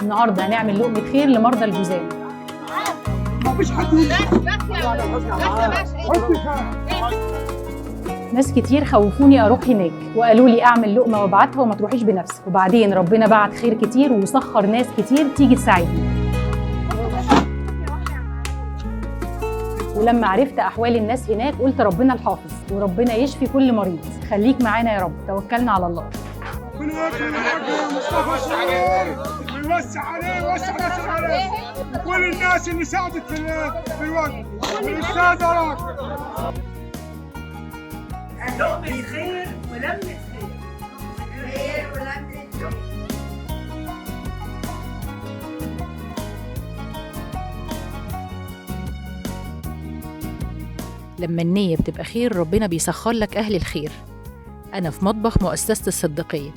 النهارده هنعمل لقمه خير لمرضى الجذام. مفيش حد ناس كتير خوفوني اروح هناك وقالوا لي اعمل لقمه وابعتها وما تروحيش بنفسك، وبعدين ربنا بعت خير كتير وسخر ناس كتير تيجي تساعدني. ولما عرفت احوال الناس هناك قلت ربنا الحافظ وربنا يشفي كل مريض. خليك معانا يا رب، توكلنا على الله. ويوسع عليه ويوسع ناس عليه وكل الناس اللي ساعدت في الوقت والاستاذ وراك. لقمة خير ولمة خير ولمة خير. لما النية بتبقى خير ربنا بيسخر لك أهل الخير. أنا في مطبخ مؤسسة الصديقية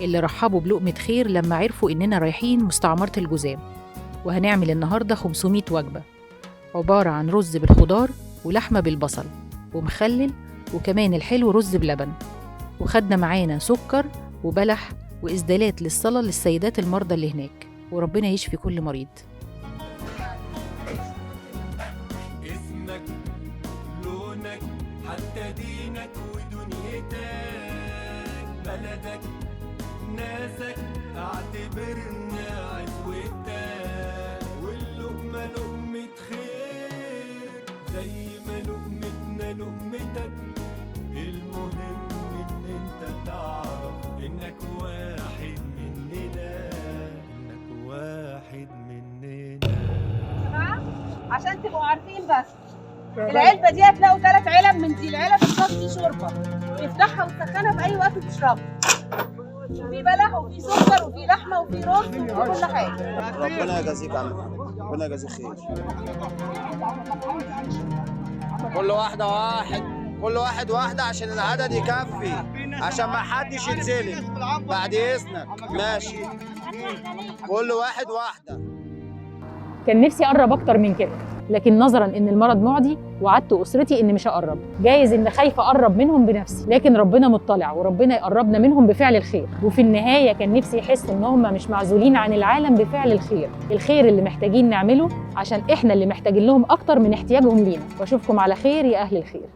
اللي رحبوا بلقمة خير لما عرفوا إننا رايحين مستعمرة الجذام، وهنعمل النهاردة 500 وجبة عبارة عن رز بالخضار ولحمة بالبصل ومخلل، وكمان الحلو رز بلبن، وخدنا معانا سكر وبلح وإسدالات للصلاة للسيدات المرضى اللي هناك، وربنا يشفي كل مريض. اسمك لونك حتى دينك ودنيتك بلدك ناسك اعتبرنا عزوتك، واللقمة لقمة خير زي ما لقمتنا لقمتك. المهم ان انت تعرف انك واحد مننا، انك واحد مننا. عشان تبقوا عارفين بس العلبه دي هتلاقوا 3 علب من دي. العلب الصاج دي شوربه تفتحها وتسخنها في اي وقت تشربها، وفي بلح وفي سكر وفي لحمه وفي رز وفي كل حاجه. ربنا يجازيك على ربنا يجازيك خير. كل واحد واحده عشان العدد يكفي، عشان ما حدش يتظلم. بعد اذنك ماشي، كل واحد واحده. كان نفسي أقرب أكتر من كده، لكن نظراً إن المرض معدي وعدت أسرتي إني مش هقرب. جايز إن خايفة أقرب منهم بنفسي، لكن ربنا مطلع وربنا يقربنا منهم بفعل الخير. وفي النهاية كان نفسي يحسوا إن هم مش معزولين عن العالم بفعل الخير، الخير اللي محتاجين نعمله عشان إحنا اللي محتاجين لهم أكتر من احتياجهم لينا. وأشوفكم على خير يا أهل الخير.